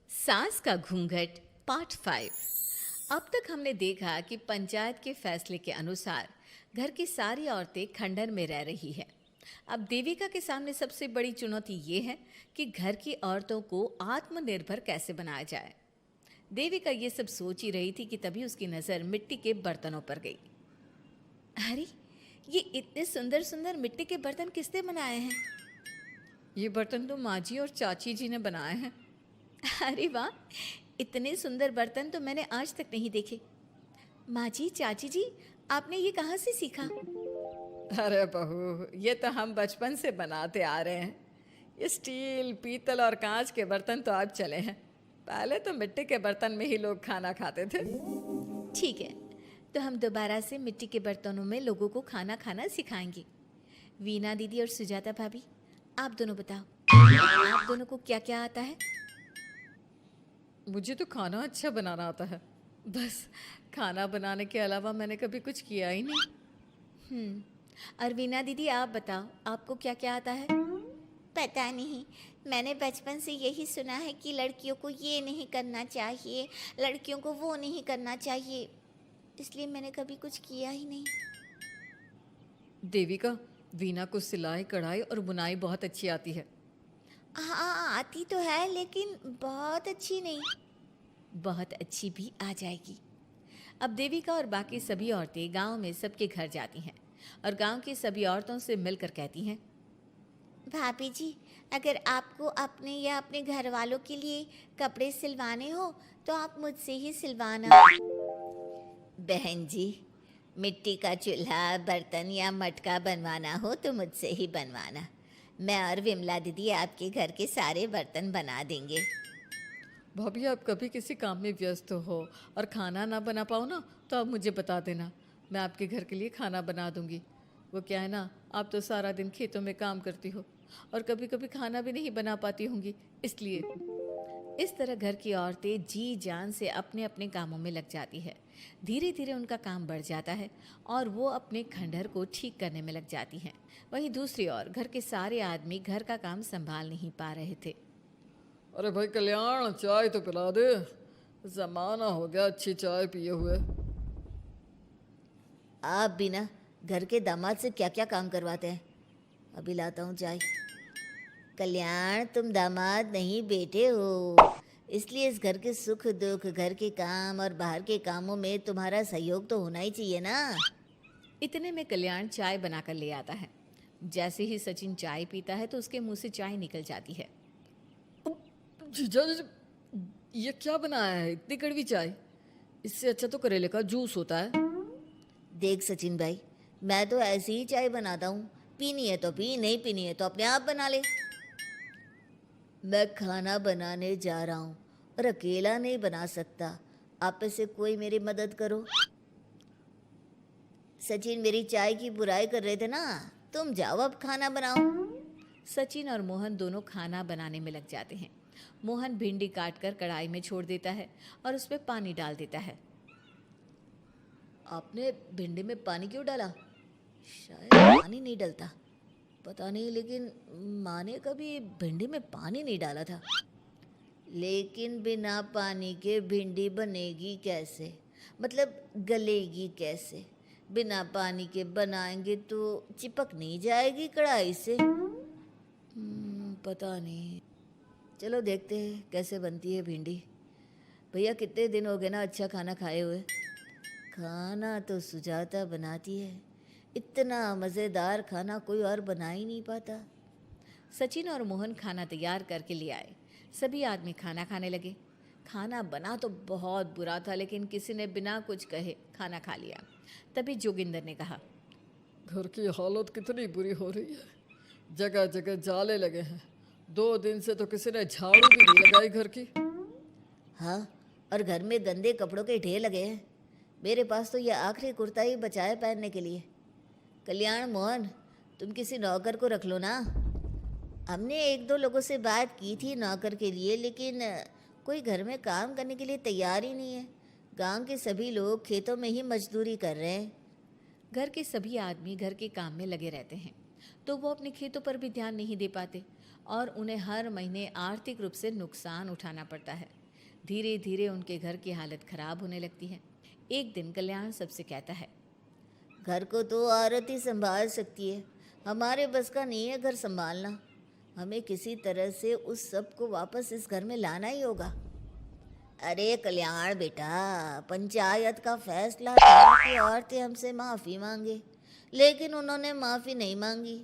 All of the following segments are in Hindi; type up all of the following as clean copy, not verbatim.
सास का घूंघट पार्ट 5। अब तक हमने देखा कि पंचायत के फैसले के अनुसार घर की सारी औरतें खंडहर में रह रही हैं। अब देविका के सामने सबसे बड़ी चुनौती ये है कि घर की औरतों को आत्मनिर्भर कैसे बनाया जाए। देविका ये सब सोच ही रही थी कि तभी उसकी नज़र मिट्टी के बर्तनों पर गई। अरे, ये इतने सुंदर सुंदर मिट्टी के बर्तन किसने बनाए हैं? ये बर्तन तो माँ जी और चाची जी ने बनाए हैं। अरे वाह, इतने सुंदर बर्तन तो मैंने आज तक नहीं देखे। माँ जी, चाची जी, आपने ये कहाँ से सीखा? अरे बहू, ये तो हम बचपन से बनाते आ रहे हैं। ये स्टील, पीतल और कांच के बर्तन तो अब चले हैं। पहले तो मिट्टी के बर्तन में ही लोग खाना खाते थे। ठीक है, तो हम दोबारा से मिट्टी के बर्तनों में लोगों को खाना खाना सिखाएंगे। वीना दीदी और सुजाता भाभी, आप दोनों बताओ, आप दोनों को क्या क्या आता है? मुझे तो खाना अच्छा बनाना आता है। बस खाना बनाने के अलावा मैंने कभी कुछ किया ही नहीं। और वीना दीदी, आप बताओ, आपको क्या क्या आता है? पता नहीं, मैंने बचपन से यही सुना है कि लड़कियों को ये नहीं करना चाहिए, लड़कियों को वो नहीं करना चाहिए, इसलिए मैंने कभी कुछ किया ही नहीं। देविका, वीना को सिलाई, कढ़ाई और बुनाई बहुत अच्छी आती है। हाँ, आती तो है लेकिन बहुत अच्छी नहीं। बहुत अच्छी भी आ जाएगी। अब देविका और बाकी सभी औरतें गांव में सबके घर जाती हैं और गांव की सभी औरतों से मिलकर कहती हैं, भाभी जी, अगर आपको अपने या अपने घर वालों के लिए कपड़े सिलवाने हो तो आप मुझसे ही सिलवाना। बहन जी, मिट्टी का चूल्हा, बर्तन या मटका बनवाना हो तो मुझसे ही बनवाना। मैं और विमला दीदी आपके घर के सारे बर्तन बना देंगे। भाभी, आप कभी किसी काम में व्यस्त हो और खाना ना बना पाओ ना, तो आप मुझे बता देना। मैं आपके घर के लिए खाना बना दूंगी। वो क्या है ना, आप तो सारा दिन खेतों में काम करती हो और कभी कभी खाना भी नहीं बना पाती होंगी, इसलिए। इस तरह घर की औरतें जी जान से अपने अपने कामों में लग जाती है। धीरे धीरे उनका काम बढ़ जाता है और वो अपने खंडहर को ठीक करने में लग जाती हैं। वहीं दूसरी ओर घर के सारे आदमी घर का काम संभाल नहीं पा रहे थे। अरे भाई कल्याण, चाय तो पिला दे। जमाना हो गया अच्छी चाय पिए हुए। आप भी ना घर के दामाद से क्या क्या काम करवाते हैं। अभी लाता हूँ चाय। कल्याण, तुम दामाद नहीं बेटे हो, इसलिए इस घर के सुख दुख, घर के काम और बाहर के कामों में तुम्हारा सहयोग तो होना ही चाहिए ना। इतने में कल्याण चाय बनाकर ले आता है। जैसे ही सचिन चाय पीता है तो उसके मुंह से चाय निकल जाती है। जीजा जी, ये क्या बनाया है? इतनी कड़वी चाय। इससे अच्छा तो करेले का जूस होता है। देख सचिन भाई, मैं तो ऐसी ही चाय बनाता हूँ, पीनी है तो पी, नहीं पीनी है तो अपने आप बना ले। मैं खाना बनाने जा रहा हूँ और अकेला नहीं बना सकता, आप में से कोई मेरी मदद करो। सचिन मेरी चाय की बुराई कर रहे थे ना, तुम जाओ अब खाना बनाओ। सचिन और मोहन दोनों खाना बनाने में लग जाते हैं। मोहन भिंडी काटकर कढ़ाई में छोड़ देता है और उसमें पानी डाल देता है। आपने भिंडी में पानी क्यों डाला? शायद पानी नहीं डलता, पता नहीं, लेकिन माँ ने कभी भिंडी में पानी नहीं डाला था। लेकिन बिना पानी के भिंडी बनेगी कैसे, मतलब गलेगी कैसे? बिना पानी के बनाएंगे तो चिपक नहीं जाएगी कढ़ाई से? पता नहीं, चलो देखते हैं कैसे बनती है भिंडी। भैया, कितने दिन हो गए ना अच्छा खाना खाए हुए। खाना तो सुजाता बनाती है, इतना मज़ेदार खाना कोई और बना ही नहीं पाता। सचिन और मोहन खाना तैयार करके ले आए। सभी आदमी खाना खाने लगे। खाना बना तो बहुत बुरा था, लेकिन किसी ने बिना कुछ कहे खाना खा लिया। तभी जोगिंदर ने कहा, घर की हालत कितनी बुरी हो रही है, जगह जगह जाले लगे हैं। 2 दिन से तो किसी ने झाड़ू भी नहीं लगाई घर की। हाँ, और घर में गंदे कपड़ों के ढेर लगे हैं। मेरे पास तो ये आखिरी कुर्ता ही बचा है पहनने के लिए। कल्याण, मोहन, तुम किसी नौकर को रख लो ना। हमने एक दो लोगों से बात की थी नौकर के लिए, लेकिन कोई घर में काम करने के लिए तैयार ही नहीं है। गांव के सभी लोग खेतों में ही मजदूरी कर रहे हैं। घर के सभी आदमी घर के काम में लगे रहते हैं, तो वो अपने खेतों पर भी ध्यान नहीं दे पाते और उन्हें हर महीने आर्थिक रूप से नुकसान उठाना पड़ता है। धीरे धीरे उनके घर की हालत खराब होने लगती है। एक दिन कल्याण सबसे कहता है, घर को तो औरत ही संभाल सकती है, हमारे बस का नहीं है घर संभालना। हमें किसी तरह से उस सब को वापस इस घर में लाना ही होगा। अरे कल्याण बेटा, पंचायत का फैसला था कि औरतें हमसे माफ़ी मांगे, लेकिन उन्होंने माफ़ी नहीं मांगी।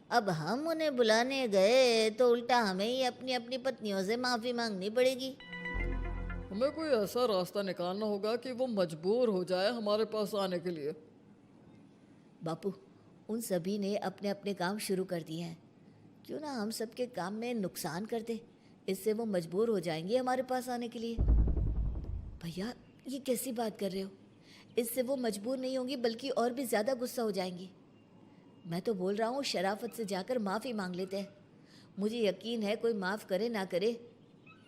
अब हम उन्हें बुलाने गए तो उल्टा हमें ही अपनी अपनी पत्नियों से माफ़ी मांगनी पड़ेगी। हमें कोई ऐसा रास्ता निकालना होगा कि वो मजबूर हो जाए हमारे पास आने के लिए। बापू, उन सभी ने अपने अपने काम शुरू कर दिए हैं, क्यों ना हम सबके काम में नुकसान कर दे, इससे वो मजबूर हो जाएंगे हमारे पास आने के लिए। भैया, ये कैसी बात कर रहे हो? इससे वो मजबूर नहीं होंगी बल्कि और भी ज़्यादा गुस्सा हो जाएंगी। मैं तो बोल रहा हूँ शराफत से जाकर माफ़ी मांग लेते हैं। मुझे यकीन है कोई माफ़ करे ना करे,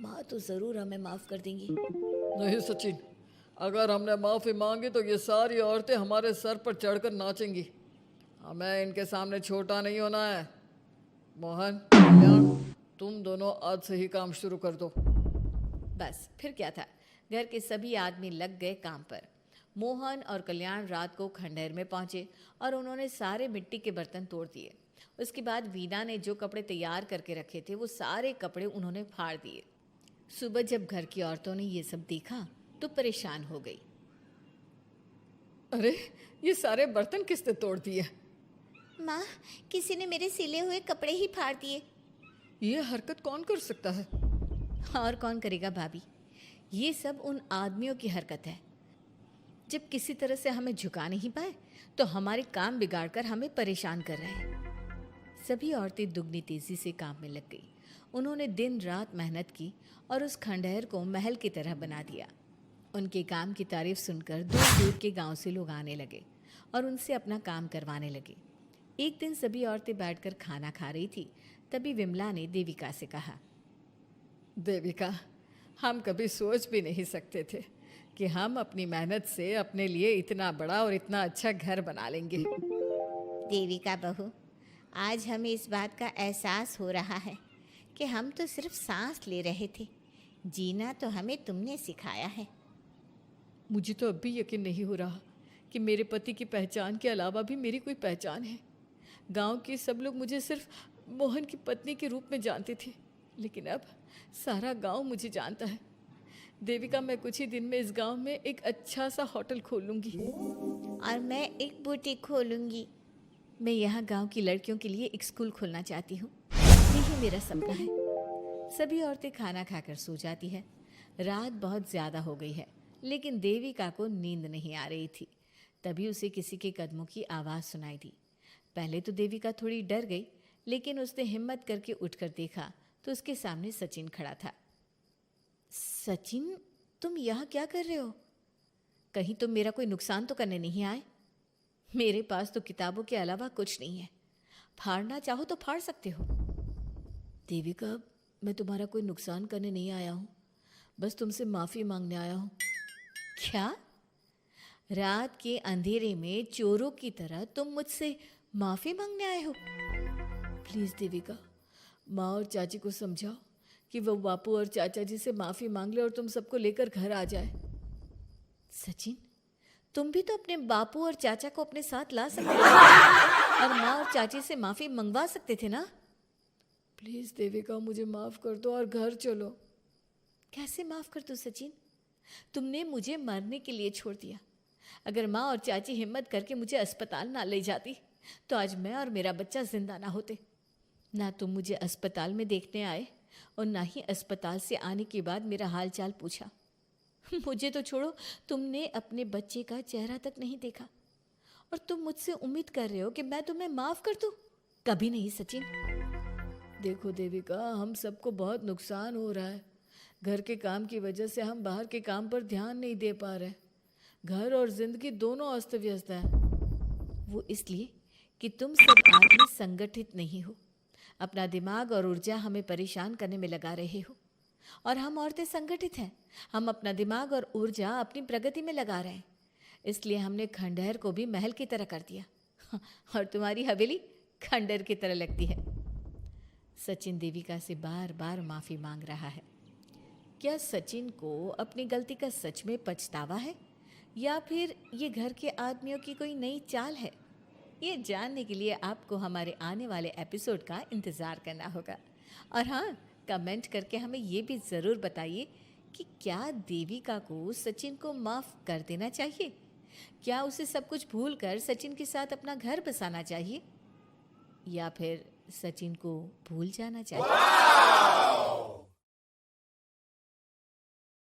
माँ तो ज़रूर हमें माफ़ कर देंगी। नहीं सचिन, अगर हमने माफ़ी मांगी तो ये सारी औरतें हमारे सर पर चढ़कर नाचेंगी। हमें इनके सामने छोटा नहीं होना है। मोहन, कल्याण, तुम दोनों आज से ही काम शुरू कर दो। बस फिर क्या था, घर के सभी आदमी लग गए काम पर। मोहन और कल्याण रात को खंडहर में पहुंचे और उन्होंने सारे मिट्टी के बर्तन तोड़ दिए। उसके बाद वीना ने जो कपड़े तैयार करके रखे थे वो सारे कपड़े उन्होंने फाड़ दिए। सुबह जब घर की औरतों ने ये सब देखा तो परेशान हो गई। अरे, ये सारे बर्तन किसने तोड़ दिए? माँ, किसी ने मेरे सिले हुए कपड़े ही फाड़ दिए। ये हरकत कौन कर सकता है? और कौन करेगा भाभी, ये सब उन आदमियों की हरकत है। जब किसी तरह से हमें झुका नहीं पाए तो हमारे काम बिगाड़कर हमें परेशान कर रहे हैं। सभी औरतें दुगनी तेजी से काम में लग गई। उन्होंने दिन रात मेहनत की और उस खंडहर को महल की तरह बना दिया। उनके काम की तारीफ सुनकर दूर दूर के गांव से लोग आने लगे और उनसे अपना काम करवाने लगे। एक दिन सभी औरतें बैठकर खाना खा रही थी, तभी विमला ने देविका से कहा, देविका, हम कभी सोच भी नहीं सकते थे कि हम अपनी मेहनत से अपने लिए इतना बड़ा और इतना अच्छा घर बना लेंगे। देविका बहू, आज हमें इस बात का एहसास हो रहा है कि हम तो सिर्फ सांस ले रहे थे, जीना तो हमें तुमने सिखाया है। मुझे तो अब भी यकीन नहीं हो रहा कि मेरे पति की पहचान के अलावा भी मेरी कोई पहचान है। गांव के सब लोग मुझे सिर्फ मोहन की पत्नी के रूप में जानते थे, लेकिन अब सारा गांव मुझे जानता है। देविका, मैं कुछ ही दिन में इस गांव में एक अच्छा सा होटल खोलूंगी और मैं एक बुटीक खोलूंगी। मैं यहाँ गांव की लड़कियों के लिए एक स्कूल खोलना चाहती हूँ, यही मेरा सपना है। सभी औरतें खाना खाकर सो जाती है। रात बहुत ज़्यादा हो गई है, लेकिन देविका को नींद नहीं आ रही थी। तभी उसे किसी के कदमों की आवाज़ सुनाई दी। पहले तो देविका थोड़ी डर गई, लेकिन उसने हिम्मत करके उठकर देखा तो उसके सामने सचिन खड़ा था। सचिन, तुम यहाँ क्या कर रहे हो? कहीं तुम मेरा कोई नुकसान तो करने नहीं आए? मेरे पास तो किताबों के अलावा कुछ नहीं है, फाड़ना चाहो तो फाड़ सकते हो। देविका, मैं तुम्हारा कोई नुकसान करने नहीं आया हूँ, बस तुमसे माफ़ी मांगने आया हूँ। क्या? रात के अंधेरे में चोरों की तरह तुम मुझसे माफ़ी मांगने आए हो? प्लीज़ देविका, माँ और चाची को समझाओ कि वो बापू और चाचा जी से माफ़ी मांग ले और तुम सबको लेकर घर आ जाए। सचिन, तुम भी तो अपने बापू और चाचा को अपने साथ ला सकते थे और माँ और चाची से माफ़ी मंगवा सकते थे ना? प्लीज़ देविका, मुझे माफ़ कर दो और घर चलो। कैसे माफ़ कर दूँ सचिन? तुमने मुझे मरने के लिए छोड़ दिया। अगर माँ और चाची हिम्मत करके मुझे अस्पताल ना ले जाती तो आज मैं और मेरा बच्चा जिंदा ना होते। ना तुम मुझे अस्पताल में देखने आए और ना ही अस्पताल से आने के बाद मेरा हाल चाल पूछा। मुझे तो छोड़ो, तुमने अपने बच्चे का चेहरा तक नहीं देखा और तुम मुझसे उम्मीद कर रहे हो कि मैं तुम्हें माफ़ कर दूँ? कभी नहीं सचिन। देखो देविका, हम सबको बहुत नुकसान हो रहा है। घर के काम की वजह से हम बाहर के काम पर ध्यान नहीं दे पा रहे। घर और जिंदगी दोनों अस्त व्यस्त हैं। वो इसलिए कि तुम सब आदमी संगठित नहीं हो, अपना दिमाग और ऊर्जा हमें परेशान करने में लगा रहे हो। और हम औरतें संगठित हैं, हम अपना दिमाग और ऊर्जा अपनी प्रगति में लगा रहे हैं। इसलिए हमने खंडहर को भी महल की तरह कर दिया और तुम्हारी हवेली खंडहर की तरह लगती है। सचिन देविका से बार बार माफ़ी मांग रहा है। क्या सचिन को अपनी गलती का सच में पछतावा है या फिर ये घर के आदमियों की कोई नई चाल है? ये जानने के लिए आपको हमारे आने वाले एपिसोड का इंतज़ार करना होगा। और हाँ, कमेंट करके हमें ये भी ज़रूर बताइए कि क्या देविका को सचिन को माफ़ कर देना चाहिए? क्या उसे सब कुछ भूलकर सचिन के साथ अपना घर बसाना चाहिए या फिर सचिन को भूल जाना चाहिए?